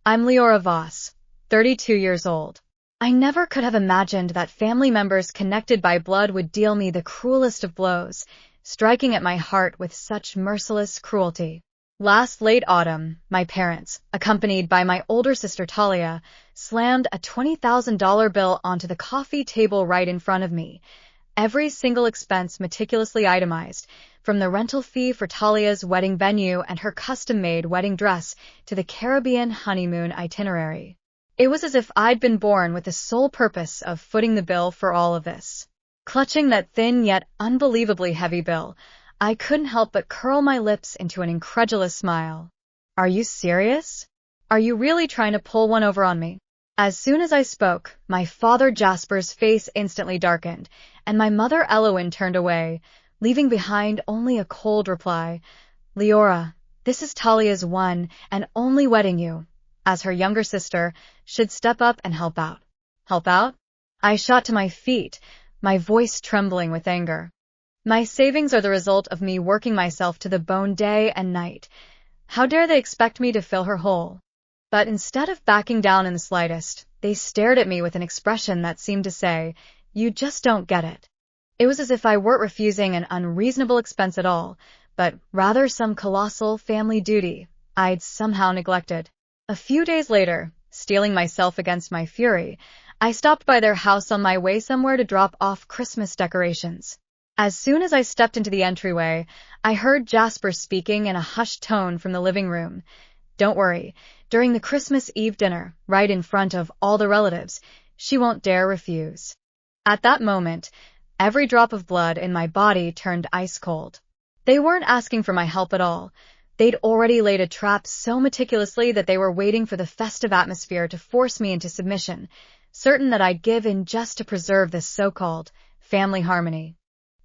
I'm Leora Voss, 32 years old. I never could have imagined that family members connected by blood would deal me the cruelest of blows, striking at my heart with such merciless cruelty. Last late autumn, my parents, accompanied by my older sister Talia, slammed a $20,000 bill onto the coffee table right in front of me. Every single expense meticulously itemized, from the rental fee for Talia's wedding venue and her custom-made wedding dress to the Caribbean honeymoon itinerary. It was as if I'd been born with the sole purpose of footing the bill for all of this. Clutching that thin yet unbelievably heavy bill, I couldn't help but curl my lips into an incredulous smile. Are you serious? Are you really trying to pull one over on me? As soon as I spoke, my father Jasper's face instantly darkened, and my mother Elowen turned away, leaving behind only a cold reply. Leora, this is Talia's one and only wedding. You, as her younger sister, should step up and help out. Help out? I shot to my feet, my voice trembling with anger. My savings are the result of me working myself to the bone day and night. How dare they expect me to fill her hole? But instead of backing down in the slightest, they stared at me with an expression that seemed to say, "You just don't get it." It was as if I weren't refusing an unreasonable expense at all, but rather some colossal family duty I'd somehow neglected. A few days later, steeling myself against my fury, I stopped by their house on my way somewhere to drop off Christmas decorations. As soon as I stepped into the entryway, I heard Jasper speaking in a hushed tone from the living room. Don't worry, during the Christmas Eve dinner, right in front of all the relatives, she won't dare refuse. At that moment, every drop of blood in my body turned ice cold. They weren't asking for my help at all. They'd already laid a trap so meticulously that they were waiting for the festive atmosphere to force me into submission, certain that I'd give in just to preserve this so-called family harmony.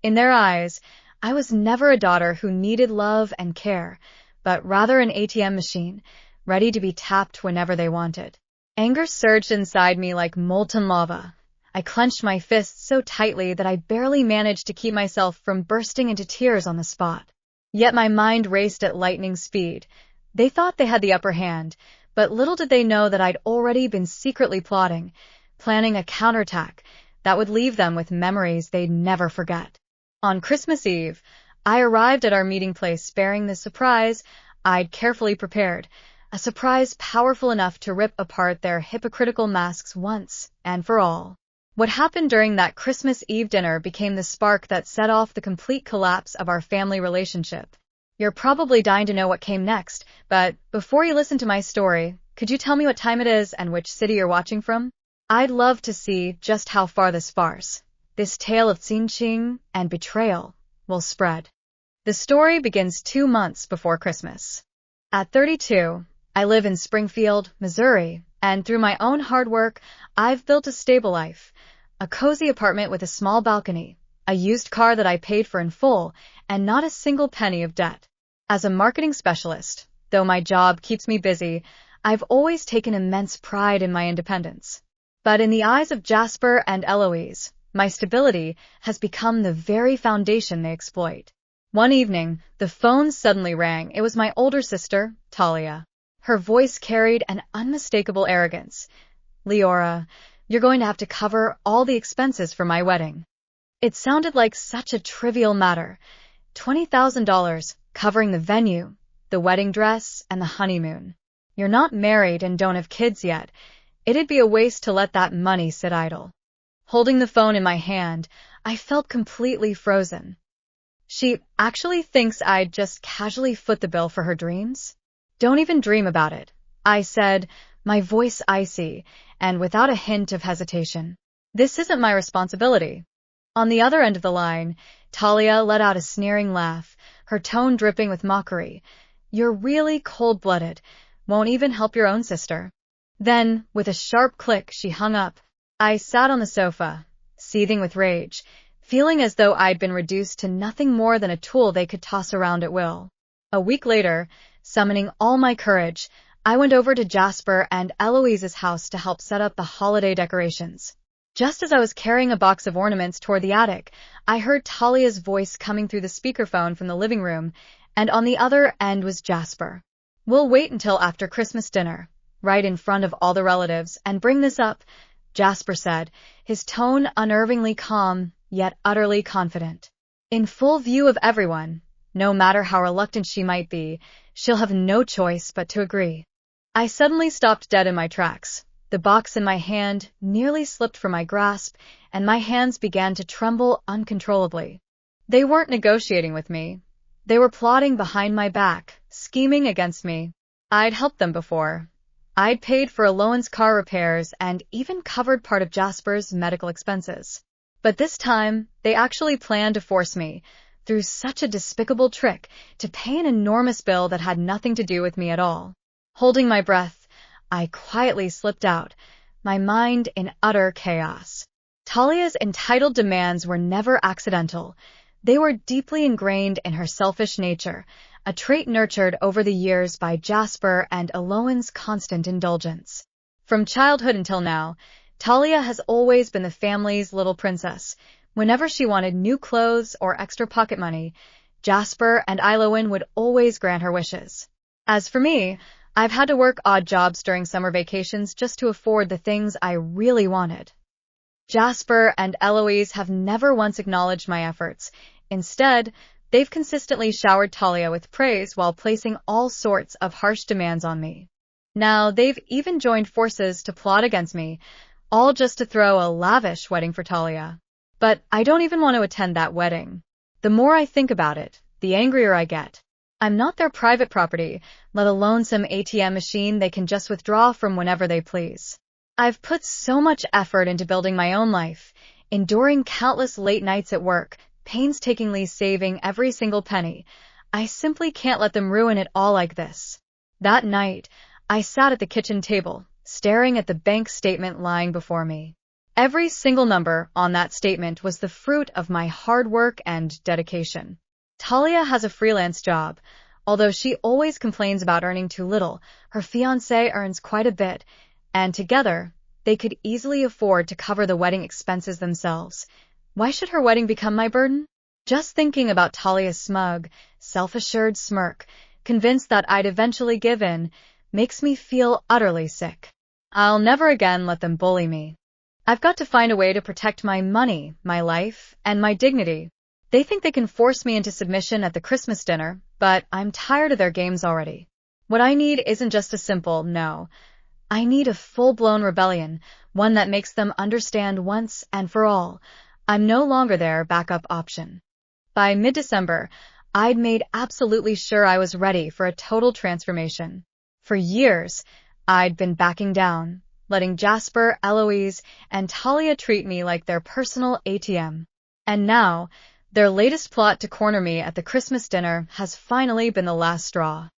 In their eyes, I was never a daughter who needed love and care, but rather an ATM machine, ready to be tapped whenever they wanted. Anger surged inside me like molten lava. I clenched my fists so tightly that I barely managed to keep myself from bursting into tears on the spot. Yet my mind raced at lightning speed. They thought they had the upper hand, but little did they know that I'd already been secretly plotting, planning a counterattack that would leave them with memories they'd never forget. On Christmas Eve, I arrived at our meeting place bearing the surprise I'd carefully prepared, a surprise powerful enough to rip apart their hypocritical masks once and for all. What happened during that Christmas Eve dinner became the spark that set off the complete collapse of our family relationship. You're probably dying to know what came next, but before you listen to my story, could you tell me what time it is and which city you're watching from? I'd love to see just how far this farce, this tale of cinching and betrayal, will spread. The story begins 2 months before Christmas. At 32, I live in Springfield, Missouri, and through my own hard work, I've built a stable life, a cozy apartment with a small balcony, a used car that I paid for in full, and not a single penny of debt. As a marketing specialist, though my job keeps me busy, I've always taken immense pride in my independence. But in the eyes of Jasper and Eloise, my stability has become the very foundation they exploit. One evening, the phone suddenly rang. It was my older sister, Talia. Her voice carried an unmistakable arrogance. Leora, you're going to have to cover all the expenses for my wedding. It sounded like such a trivial matter. $20,000, covering the venue, the wedding dress, and the honeymoon. You're not married and don't have kids yet. It'd be a waste to let that money sit idle. Holding the phone in my hand, I felt completely frozen. She actually thinks I'd just casually foot the bill for her dreams? Don't even dream about it, I said, my voice icy, and without a hint of hesitation. This isn't my responsibility. On the other end of the line, Talia let out a sneering laugh, her tone dripping with mockery. You're really cold-blooded. Won't even help your own sister. Then, with a sharp click, she hung up. I sat on the sofa, seething with rage, feeling as though I'd been reduced to nothing more than a tool they could toss around at will. A week later, summoning all my courage, I went over to Jasper and Eloise's house to help set up the holiday decorations. Just as I was carrying a box of ornaments toward the attic, I heard Talia's voice coming through the speakerphone from the living room, and on the other end was Jasper. We'll wait until after Christmas dinner. right in front of all the relatives, and bring this up, Jasper said, his tone unnervingly calm, yet utterly confident. In full view of everyone, no matter how reluctant she might be, she'll have no choice but to agree. I suddenly stopped dead in my tracks. The box in my hand nearly slipped from my grasp, and my hands began to tremble uncontrollably. They weren't negotiating with me. They were plotting behind my back, scheming against me. I'd helped them before. I'd paid for Alohan's car repairs and even covered part of Jasper's medical expenses. But this time, they actually planned to force me, through such a despicable trick, to pay an enormous bill that had nothing to do with me at all. Holding my breath, I quietly slipped out, my mind in utter chaos. Talia's entitled demands were never accidental. They were deeply ingrained in her selfish nature, a trait nurtured over the years by Jasper and Alohan's constant indulgence. From childhood until now, Talia has always been the family's little princess. Whenever she wanted new clothes or extra pocket money, Jasper and Alohan would always grant her wishes. As for me, I've had to work odd jobs during summer vacations just to afford the things I really wanted. Jasper and Eloise have never once acknowledged my efforts. Instead, they've consistently showered Talia with praise while placing all sorts of harsh demands on me. Now, they've even joined forces to plot against me, all just to throw a lavish wedding for Talia. But I don't even want to attend that wedding. The more I think about it, the angrier I get. I'm not their private property, let alone some ATM machine they can just withdraw from whenever they please. I've put so much effort into building my own life, enduring countless late nights at work, painstakingly saving every single penny. I simply can't let them ruin it all like this. That night, I sat at the kitchen table, staring at the bank statement lying before me. Every single number on that statement was the fruit of my hard work and dedication. Talia has a freelance job. Although she always complains about earning too little, her fiancé earns quite a bit, and together, they could easily afford to cover the wedding expenses themselves. Why should her wedding become my burden? Just thinking about Talia's smug, self-assured smirk, convinced that I'd eventually give in, makes me feel utterly sick. I'll never again let them bully me. I've got to find a way to protect my money, my life, and my dignity. They think they can force me into submission at the Christmas dinner, but I'm tired of their games already. What I need isn't just a simple no. I need a full-blown rebellion, one that makes them understand once and for all. I'm no longer their backup option. By mid-December, I'd made absolutely sure I was ready for a total transformation. For years, I'd been backing down, letting Jasper, Eloise, and Talia treat me like their personal ATM. And now, their latest plot to corner me at the Christmas dinner has finally been the last straw.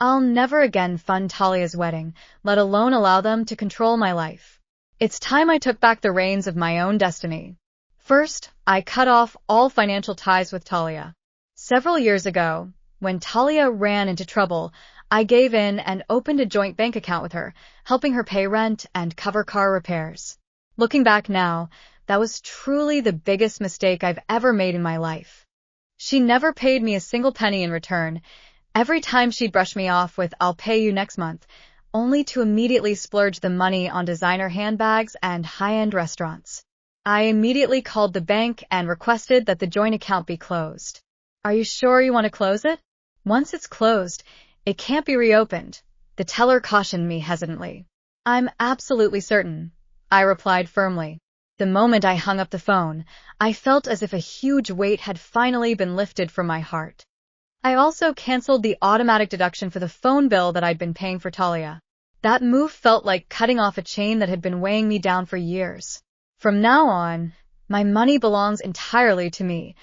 I'll never again fund Talia's wedding, let alone allow them to control my life. It's time I took back the reins of my own destiny. First, I cut off all financial ties with Talia. Several years ago, when Talia ran into trouble, I gave in and opened a joint bank account with her, helping her pay rent and cover car repairs. Looking back now, that was truly the biggest mistake I've ever made in my life. She never paid me a single penny in return. Every time she'd brush me off with "I'll pay you next month," only to immediately splurge the money on designer handbags and high-end restaurants. I immediately called the bank and requested that the joint account be closed. "Are you sure you want to close it?" "Once it's closed, it can't be reopened," the teller cautioned me hesitantly. "I'm absolutely certain," I replied firmly. The moment I hung up the phone, I felt as if a huge weight had finally been lifted from my heart. I also canceled the automatic deduction for the phone bill that I'd been paying for Talia. That move felt like cutting off a chain that had been weighing me down for years. From now on, my money belongs entirely to me.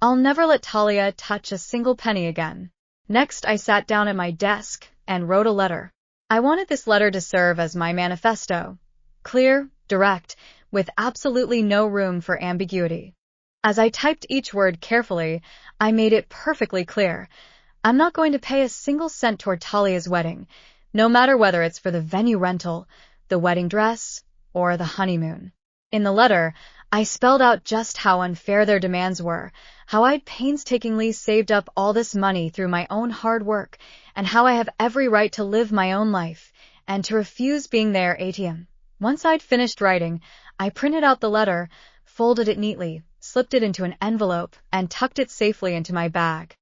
I'll never let Talia touch a single penny again. Next, I sat down at my desk and wrote a letter. I wanted this letter to serve as my manifesto. Clear, direct, with absolutely no room for ambiguity. As I typed each word carefully, I made it perfectly clear. I'm not going to pay a single cent toward Talia's wedding, no matter whether it's for the venue rental, the wedding dress, or the honeymoon. In the letter, I spelled out just how unfair their demands were, how I'd painstakingly saved up all this money through my own hard work, and how I have every right to live my own life, and to refuse being their ATM. Once I'd finished writing, I printed out the letter, folded it neatly, slipped it into an envelope, and tucked it safely into my bag.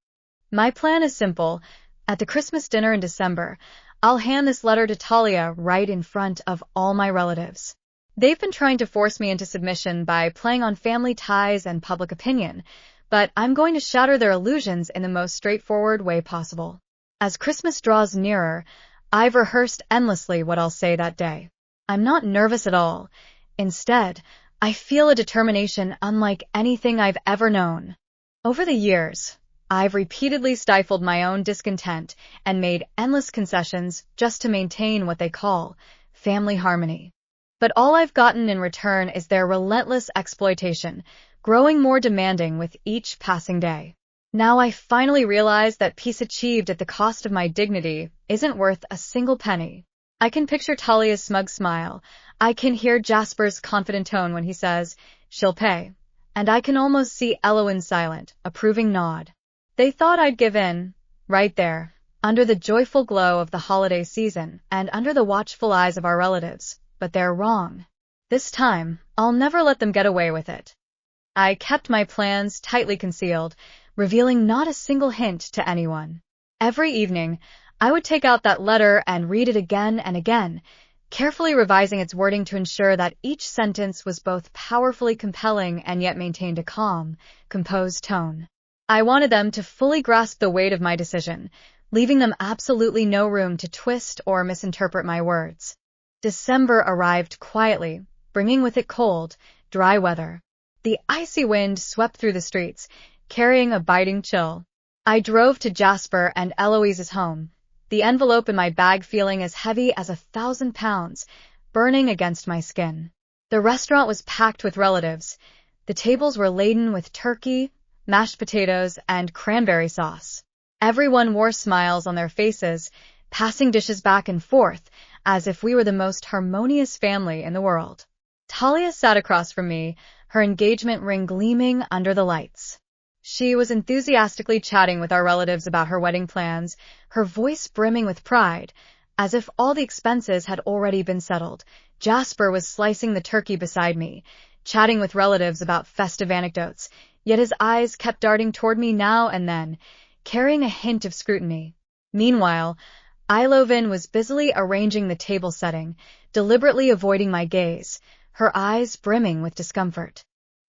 My plan is simple. At the Christmas dinner in December, I'll hand this letter to Talia right in front of all my relatives. They've been trying to force me into submission by playing on family ties and public opinion, but I'm going to shatter their illusions in the most straightforward way possible. As Christmas draws nearer, I've rehearsed endlessly what I'll say that day. I'm not nervous at all. Instead, I feel a determination unlike anything I've ever known. Over the years, I've repeatedly stifled my own discontent and made endless concessions just to maintain what they call family harmony. But all I've gotten in return is their relentless exploitation, growing more demanding with each passing day. Now I finally realize that peace achieved at the cost of my dignity isn't worth a single penny. I can picture Talia's smug smile. I can hear Jasper's confident tone when he says, "She'll pay." And I can almost see Eloin's silent, approving nod. They thought I'd give in, right there, under the joyful glow of the holiday season and under the watchful eyes of our relatives. But they're wrong. This time, I'll never let them get away with it. I kept my plans tightly concealed, revealing not a single hint to anyone. Every evening, I would take out that letter and read it again and again, carefully revising its wording to ensure that each sentence was both powerfully compelling and yet maintained a calm, composed tone. I wanted them to fully grasp the weight of my decision, leaving them absolutely no room to twist or misinterpret my words. December arrived quietly, bringing with it cold, dry weather. The icy wind swept through the streets, carrying a biting chill. I drove to Jasper and Eloise's home, the envelope in my bag feeling as heavy as 1,000 pounds, burning against my skin. The restaurant was packed with relatives. The tables were laden with turkey, mashed potatoes, and cranberry sauce. Everyone wore smiles on their faces, passing dishes back and forth, as if we were the most harmonious family in the world. Talia sat across from me, her engagement ring gleaming under the lights. She was enthusiastically chatting with our relatives about her wedding plans, her voice brimming with pride, as if all the expenses had already been settled. Jasper was slicing the turkey beside me, chatting with relatives about festive anecdotes, yet his eyes kept darting toward me now and then, carrying a hint of scrutiny. Meanwhile, Ilovin was busily arranging the table setting, deliberately avoiding my gaze, her eyes brimming with discomfort.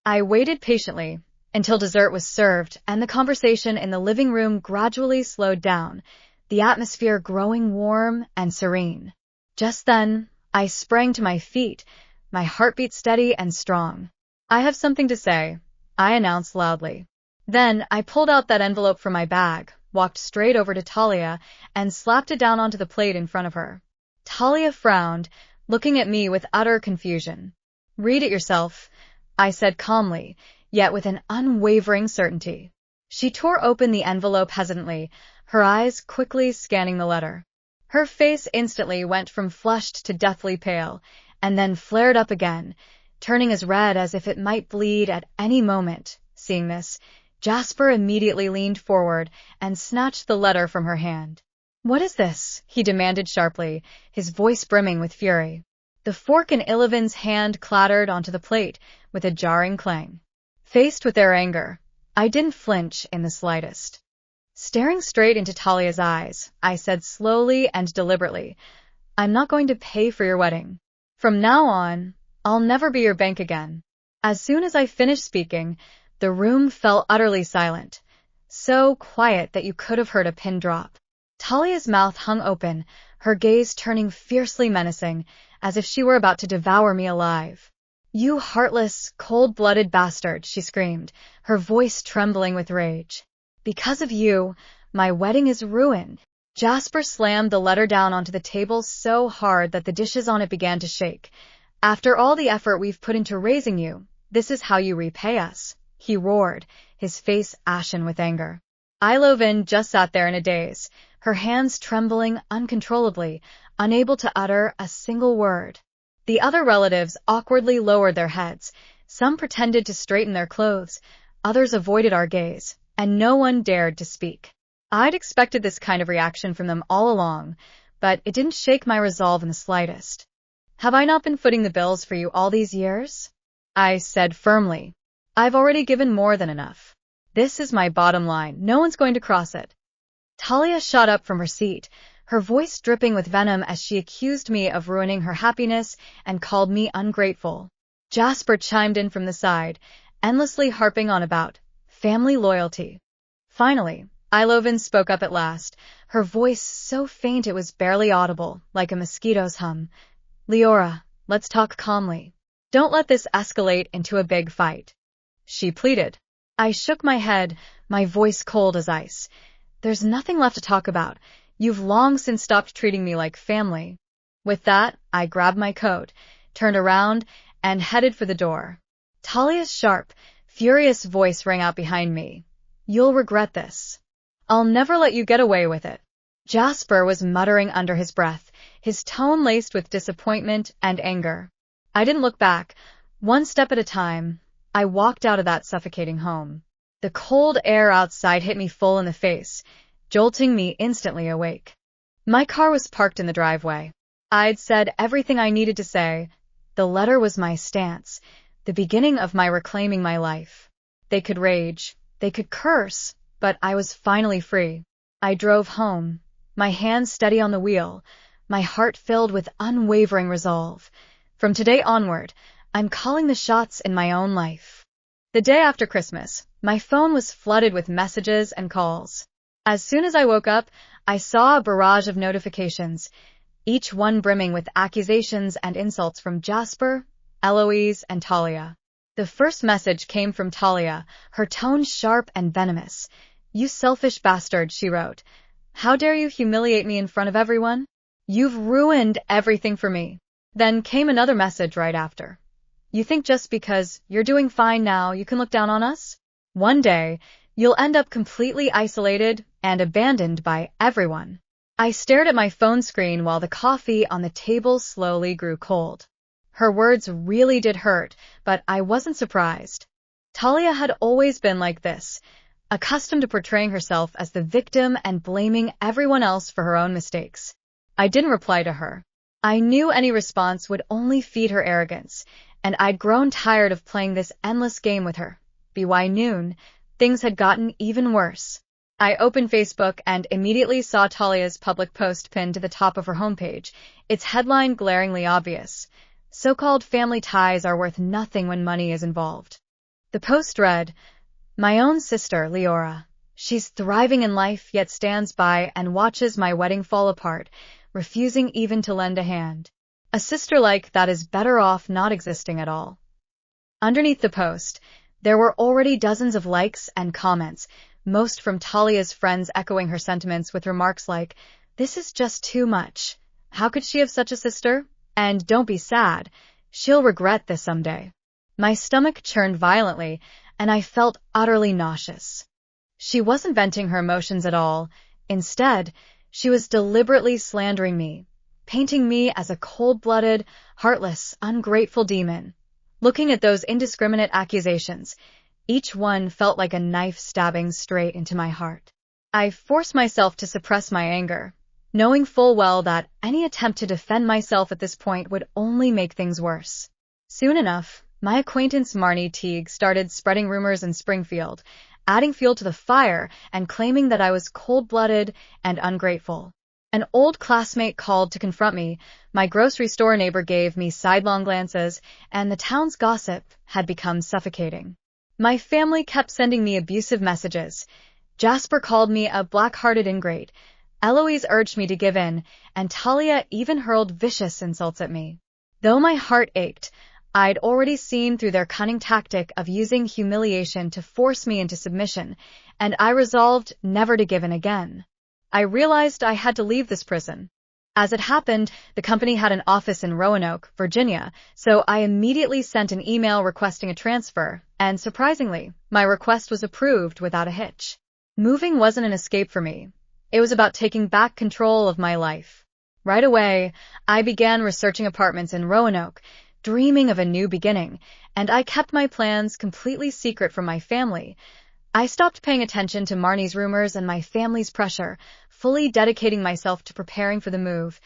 I waited patiently until dessert was served and the conversation in the living room gradually slowed down, the atmosphere growing warm and serene. Just then, I sprang to my feet, my heartbeat steady and strong. "I have something to say," I announced loudly. Then I pulled out that envelope from my bag, walked straight over to Talia, and slapped it down onto the plate in front of her. Talia frowned, looking at me with utter confusion. "Read it yourself," I said calmly, yet with an unwavering certainty. She tore open the envelope hesitantly, her eyes quickly scanning the letter. Her face instantly went from flushed to deathly pale, and then flared up again, turning as red as if it might bleed at any moment. Seeing this, Jasper immediately leaned forward and snatched the letter from her hand. "What is this?" he demanded sharply, his voice brimming with fury. The fork in Ilovin's hand clattered onto the plate with a jarring clang. Faced with their anger, I didn't flinch in the slightest. Staring straight into Talia's eyes, I said slowly and deliberately, "I'm not going to pay for your wedding. From now on, I'll never be your bank again." As soon as I finished speaking, the room fell utterly silent, so quiet that you could have heard a pin drop. Talia's mouth hung open, her gaze turning fiercely menacing, as if she were about to devour me alive. "You heartless, cold-blooded bastard," she screamed, her voice trembling with rage. "Because of you, my wedding is ruined." Jasper slammed the letter down onto the table so hard that the dishes on it began to shake. "After all the effort we've put into raising you, this is how you repay us," he roared, his face ashen with anger. Ilovin just sat there in a daze, her hands trembling uncontrollably, unable to utter a single word. The other relatives awkwardly lowered their heads. Some pretended to straighten their clothes, others avoided our gaze, and no one dared to speak. I'd expected this kind of reaction from them all along, but it didn't shake my resolve in the slightest. Have I not been footing the bills for you all these years? I said firmly. I've already given more than enough. This is my bottom line. No one's going to cross it. Talia shot up from her seat, her voice dripping with venom as she accused me of ruining her happiness and called me ungrateful. Jasper chimed in from the side, endlessly harping on about family loyalty. Finally, Ilovin spoke up at last, her voice so faint it was barely audible, like a mosquito's hum. Leora, let's talk calmly. Don't let this escalate into a big fight. She pleaded. I shook my head, my voice cold as ice. There's nothing left to talk about. You've long since stopped treating me like family. With that, I grabbed my coat, turned around, and headed for the door. Talia's sharp, furious voice rang out behind me. You'll regret this. I'll never let you get away with it. Jasper was muttering under his breath, his tone laced with disappointment and anger. I didn't look back. One step at a time, I walked out of that suffocating home. The cold air outside hit me full in the face, jolting me instantly awake. My car was parked in the driveway. I'd said everything I needed to say. The letter was my stance, the beginning of my reclaiming my life. They could rage, they could curse, but I was finally free. I drove home, my hands steady on the wheel, my heart filled with unwavering resolve. From today onward, I'm calling the shots in my own life. The day after Christmas, my phone was flooded with messages and calls. As soon as I woke up, I saw a barrage of notifications, each one brimming with accusations and insults from Jasper, Eloise, and Talia. The first message came from Talia, her tone sharp and venomous. You selfish bastard, she wrote. How dare you humiliate me in front of everyone? You've ruined everything for me. Then came another message right after. You think just because you're doing fine now you can look down on us? One day, you'll end up completely isolated and abandoned by everyone. I stared at my phone screen while the coffee on the table slowly grew cold. Her words really did hurt, but I wasn't surprised. Talia had always been like this, accustomed to portraying herself as the victim and blaming everyone else for her own mistakes. I didn't reply to her. I knew any response would only feed her arrogance, and I'd grown tired of playing this endless game with her. By noon, things had gotten even worse. I opened Facebook and immediately saw Talia's public post pinned to the top of her homepage, its headline glaringly obvious. So-called family ties are worth nothing when money is involved. The post read, My own sister, Leora. She's thriving in life yet stands by and watches my wedding fall apart, refusing even to lend a hand. A sister like that is better off not existing at all. Underneath the post, there were already dozens of likes and comments, most from Talia's friends echoing her sentiments with remarks like, This is just too much. How could she have such a sister? And don't be sad. She'll regret this someday. My stomach churned violently, and I felt utterly nauseous. She wasn't venting her emotions at all. Instead, she was deliberately slandering me, painting me as a cold-blooded, heartless, ungrateful demon. Looking at those indiscriminate accusations, each one felt like a knife stabbing straight into my heart. I forced myself to suppress my anger, knowing full well that any attempt to defend myself at this point would only make things worse. Soon enough, my acquaintance Marnie Teague started spreading rumors in Springfield, adding fuel to the fire and claiming that I was cold-blooded and ungrateful. An old classmate called to confront me, my grocery store neighbor gave me sidelong glances, and the town's gossip had become suffocating. My family kept sending me abusive messages. Jasper called me a black-hearted ingrate, Eloise urged me to give in, and Talia even hurled vicious insults at me. Though my heart ached, I'd already seen through their cunning tactic of using humiliation to force me into submission, and I resolved never to give in again. I realized I had to leave this prison. As it happened, the company had an office in Roanoke, Virginia, so I immediately sent an email requesting a transfer, and surprisingly, my request was approved without a hitch. Moving wasn't an escape for me. It was about taking back control of my life. Right away, I began researching apartments in Roanoke, dreaming of a new beginning, and I kept my plans completely secret from my family. I stopped paying attention to Marnie's rumors and my family's pressure, fully dedicating myself to preparing for the move.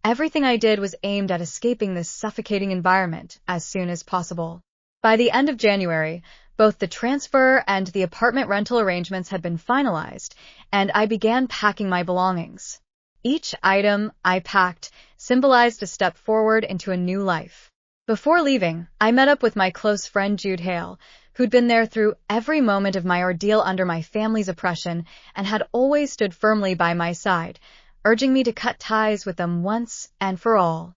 Everything I did was aimed at escaping this suffocating environment as soon as possible. By the end of January, both the transfer and the apartment rental arrangements had been finalized, and I began packing my belongings. Each item I packed symbolized a step forward into a new life. Before leaving, I met up with my close friend Jude Hale, who'd been there through every moment of my ordeal under my family's oppression and had always stood firmly by my side, urging me to cut ties with them once and for all.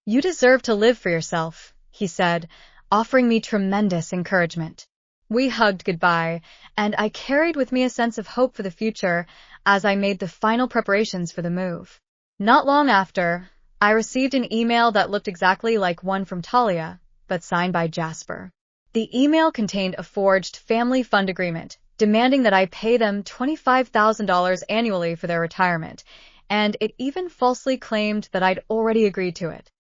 "You deserve to live for yourself," he said, offering me tremendous encouragement. We hugged goodbye, and I carried with me a sense of hope for the future as I made the final preparations for the move. Not long after, I received an email that looked exactly like one from Talia, but signed by Jasper. The email contained a forged family fund agreement, demanding that I pay them $25,000 annually for their retirement, and it even falsely claimed that I'd already agreed to it.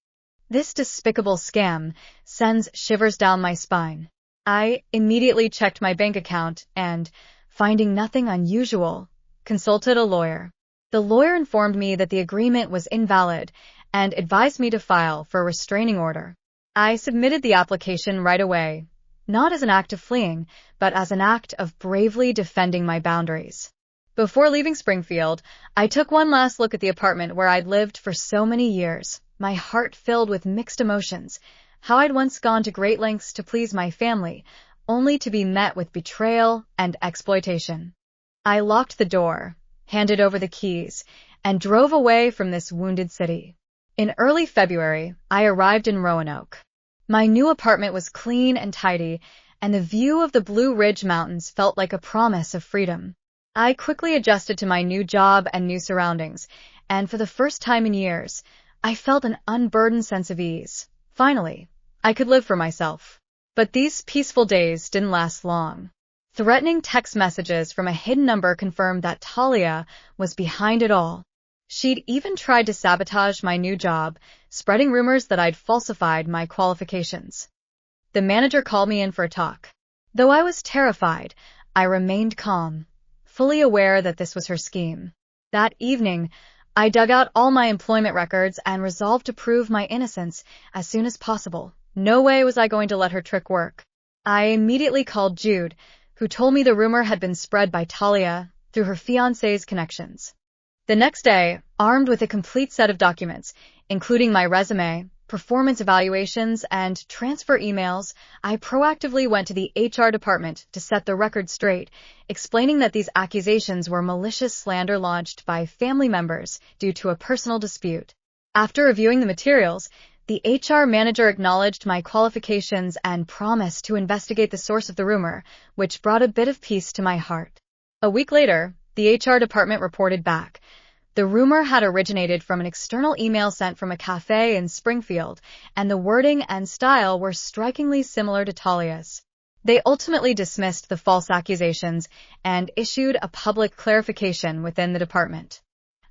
This despicable scam sends shivers down my spine. I immediately checked my bank account and, finding nothing unusual, consulted a lawyer. The lawyer informed me that the agreement was invalid and advised me to file for a restraining order. I submitted the application right away, not as an act of fleeing, but as an act of bravely defending my boundaries. Before leaving Springfield, I took one last look at the apartment where I'd lived for so many years, my heart filled with mixed emotions. How I'd once gone to great lengths to please my family, only to be met with betrayal and exploitation. I locked the door, handed over the keys, and drove away from this wounded city. In early February, I arrived in Roanoke. My new apartment was clean and tidy, and the view of the Blue Ridge Mountains felt like a promise of freedom. I quickly adjusted to my new job and new surroundings, and for the first time in years, I felt an unburdened sense of ease. Finally, I could live for myself. But these peaceful days didn't last long. Threatening text messages from a hidden number confirmed that Talia was behind it all. She'd even tried to sabotage my new job, spreading rumors that I'd falsified my qualifications. The manager called me in for a talk. Though I was terrified, I remained calm, fully aware that this was her scheme. That evening, I dug out all my employment records and resolved to prove my innocence as soon as possible. No way was I going to let her trick work. I immediately called Jude, who told me the rumor had been spread by Talia through her fiancé's connections. The next day, armed with a complete set of documents, including my resume, performance evaluations, and transfer emails, I proactively went to the HR department to set the record straight, explaining that these accusations were malicious slander launched by family members due to a personal dispute. After reviewing the materials, the HR manager acknowledged my qualifications and promised to investigate the source of the rumor, which brought a bit of peace to my heart. A week later, the HR department reported back. The rumor had originated from an external email sent from a cafe in Springfield, and the wording and style were strikingly similar to Talia's. They ultimately dismissed the false accusations and issued a public clarification within the department.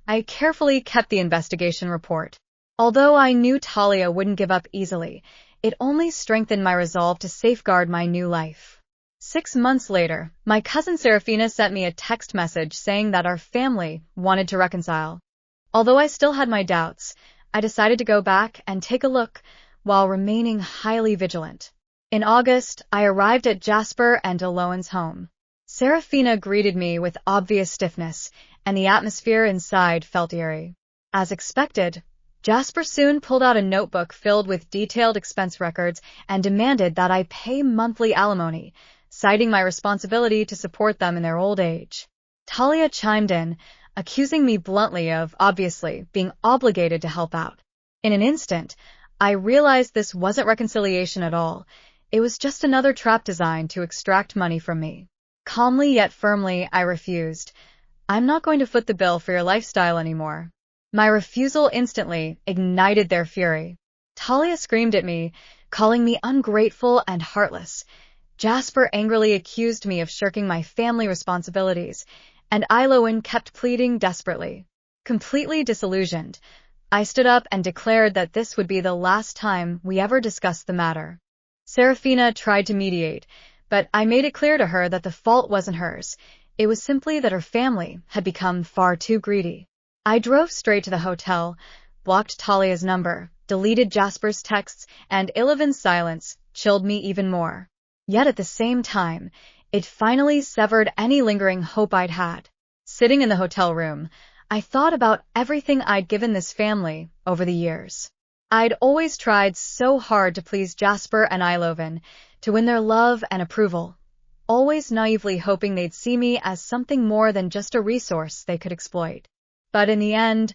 I carefully kept the investigation report. Although I knew Talia wouldn't give up easily, it only strengthened my resolve to safeguard my new life. 6 months later, my cousin Serafina sent me a text message saying that our family wanted to reconcile. Although I still had my doubts, I decided to go back and take a look while remaining highly vigilant. In August, I arrived at Jasper and Eloan's home. Serafina greeted me with obvious stiffness, and the atmosphere inside felt eerie. As expected, Jasper soon pulled out a notebook filled with detailed expense records and demanded that I pay monthly alimony, citing my responsibility to support them in their old age. Talia chimed in, accusing me bluntly of, obviously, being obligated to help out. In an instant, I realized this wasn't reconciliation at all. It was just another trap designed to extract money from me. Calmly yet firmly, I refused. "I'm not going to foot the bill for your lifestyle anymore." My refusal instantly ignited their fury. Talia screamed at me, calling me ungrateful and heartless. Jasper angrily accused me of shirking my family responsibilities, and Eloan kept pleading desperately. Completely disillusioned, I stood up and declared that this would be the last time we ever discussed the matter. Serafina tried to mediate, but I made it clear to her that the fault wasn't hers. It was simply that her family had become far too greedy. I drove straight to the hotel, blocked Talia's number, deleted Jasper's texts, and Eleven's silence chilled me even more. Yet at the same time, it finally severed any lingering hope I'd had. Sitting in the hotel room, I thought about everything I'd given this family over the years. I'd always tried so hard to please Jasper and Eiloven, to win their love and approval, always naively hoping they'd see me as something more than just a resource they could exploit. But in the end,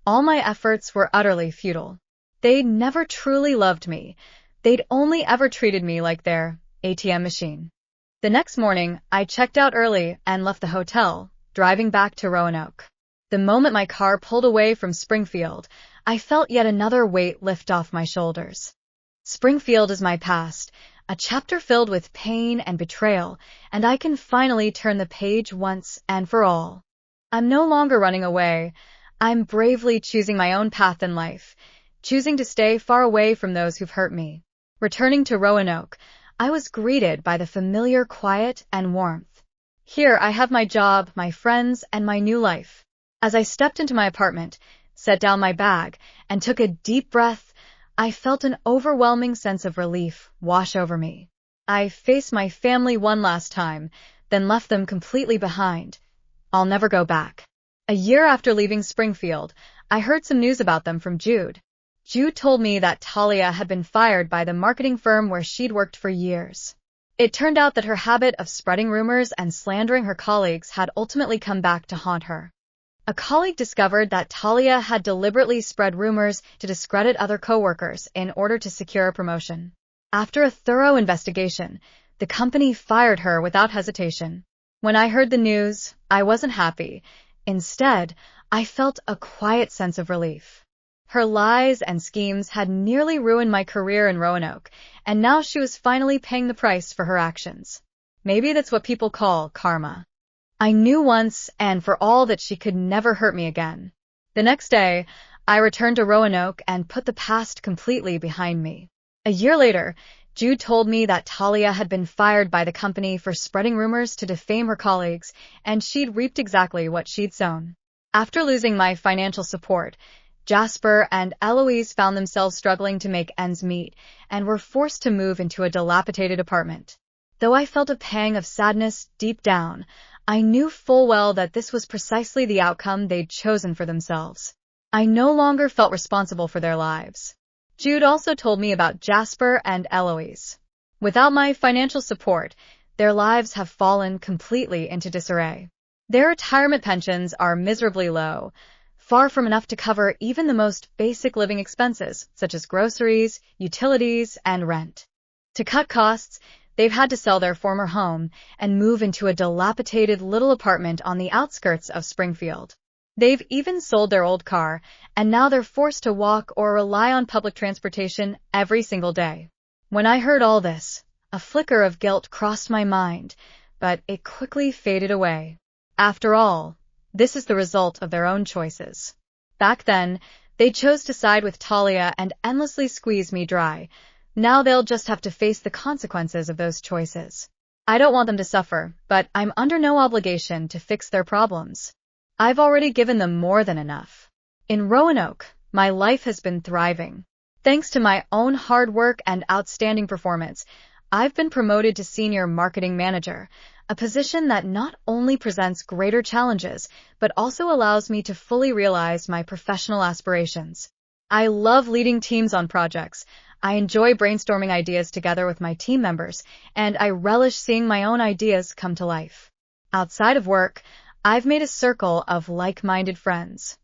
all my efforts were utterly futile. They'd never truly loved me. They'd only ever treated me like their ATM machine. The next morning, I checked out early and left the hotel, driving back to Roanoke. The moment my car pulled away from Springfield, I felt yet another weight lift off my shoulders. Springfield is my past, a chapter filled with pain and betrayal, and I can finally turn the page once and for all. I'm no longer running away. I'm bravely choosing my own path in life, choosing to stay far away from those who've hurt me. Returning to Roanoke, I was greeted by the familiar quiet and warmth. Here I have my job, my friends, and my new life. As I stepped into my apartment, set down my bag, and took a deep breath, I felt an overwhelming sense of relief wash over me. I faced my family one last time, then left them completely behind. I'll never go back. A year after leaving Springfield, I heard some news about them from Jude. Jude told me that Talia had been fired by the marketing firm where she'd worked for years. It turned out that her habit of spreading rumors and slandering her colleagues had ultimately come back to haunt her. A colleague discovered that Talia had deliberately spread rumors to discredit other coworkers in order to secure a promotion. After a thorough investigation, the company fired her without hesitation. When I heard the news, I wasn't happy. Instead, I felt a quiet sense of relief. Her lies and schemes had nearly ruined my career in Roanoke, and now she was finally paying the price for her actions. Maybe that's what people call karma. I knew once and for all that she could never hurt me again. The next day, I returned to Roanoke and put the past completely behind me. A year later, Jude told me that Talia had been fired by the company for spreading rumors to defame her colleagues, and she'd reaped exactly what she'd sown. After losing my financial support, Jasper and Eloise found themselves struggling to make ends meet and were forced to move into a dilapidated apartment. Though I felt a pang of sadness deep down, I knew full well that this was precisely the outcome they'd chosen for themselves. I no longer felt responsible for their lives. Jude also told me about Jasper and Eloise. Without my financial support, their lives have fallen completely into disarray. Their retirement pensions are miserably low, far from enough to cover even the most basic living expenses, such as groceries, utilities, and rent. To cut costs, they've had to sell their former home and move into a dilapidated little apartment on the outskirts of Springfield. They've even sold their old car, and now they're forced to walk or rely on public transportation every single day. When I heard all this, a flicker of guilt crossed my mind, but it quickly faded away. After all, this is the result of their own choices. Back then, they chose to side with Talia and endlessly squeeze me dry. Now they'll just have to face the consequences of those choices. I don't want them to suffer, but I'm under no obligation to fix their problems. I've already given them more than enough. In Roanoke, my life has been thriving. Thanks to my own hard work and outstanding performance, I've been promoted to senior marketing manager, a position that not only presents greater challenges, but also allows me to fully realize my professional aspirations. I love leading teams on projects. I enjoy brainstorming ideas together with my team members, and I relish seeing my own ideas come to life. Outside of work, I've made a circle of like-minded friends.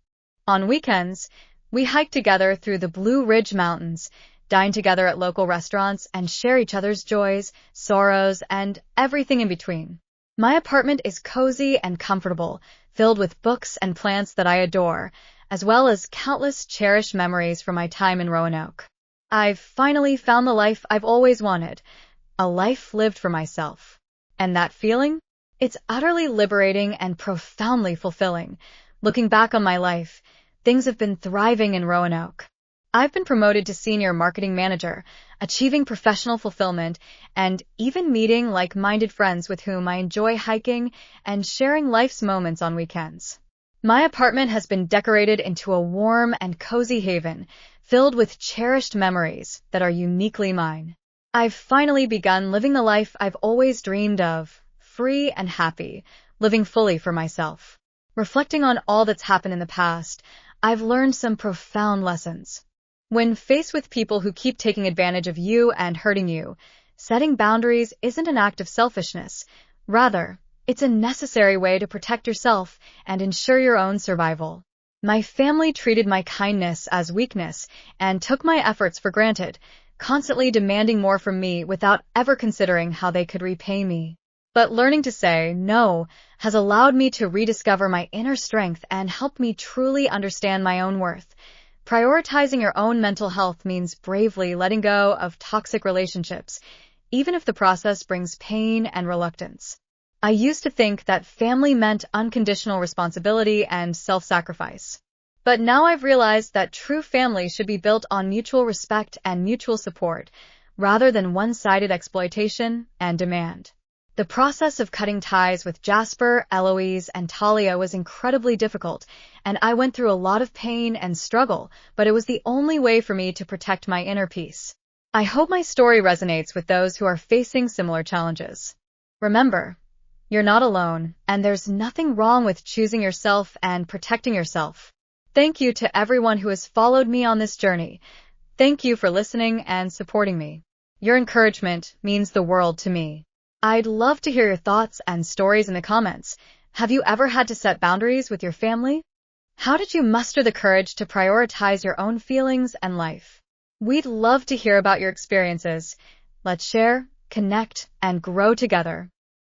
On weekends, we hike together through the Blue Ridge Mountains, dine together at local restaurants, and share each other's joys, sorrows, and everything in between. My apartment is cozy and comfortable, filled with books and plants that I adore, as well as countless cherished memories from my time in Roanoke. I've finally found the life I've always wanted, a life lived for myself. And that feeling? It's utterly liberating and profoundly fulfilling. Looking back on my life, things have been thriving in Roanoke. I've been promoted to senior marketing manager, achieving professional fulfillment, and even meeting like-minded friends with whom I enjoy hiking and sharing life's moments on weekends. My apartment has been decorated into a warm and cozy haven, filled with cherished memories that are uniquely mine. I've finally begun living the life I've always dreamed of, free and happy, living fully for myself. Reflecting on all that's happened in the past, I've learned some profound lessons. When faced with people who keep taking advantage of you and hurting you, setting boundaries isn't an act of selfishness. Rather, it's a necessary way to protect yourself and ensure your own survival. My family treated my kindness as weakness and took my efforts for granted, constantly demanding more from me without ever considering how they could repay me. But learning to say no has allowed me to rediscover my inner strength and help me truly understand my own worth. Prioritizing your own mental health means bravely letting go of toxic relationships, even if the process brings pain and reluctance. I used to think that family meant unconditional responsibility and self-sacrifice. But now I've realized that true family should be built on mutual respect and mutual support, rather than one-sided exploitation and demand. The process of cutting ties with Jasper, Eloise, and Talia was incredibly difficult, and I went through a lot of pain and struggle, but it was the only way for me to protect my inner peace. I hope my story resonates with those who are facing similar challenges. Remember, you're not alone, and there's nothing wrong with choosing yourself and protecting yourself. Thank you to everyone who has followed me on this journey. Thank you for listening and supporting me. Your encouragement means the world to me. I'd love to hear your thoughts and stories in the comments. Have you ever had to set boundaries with your family? How did you muster the courage to prioritize your own feelings and life? We'd love to hear about your experiences. Let's share, connect, and grow together.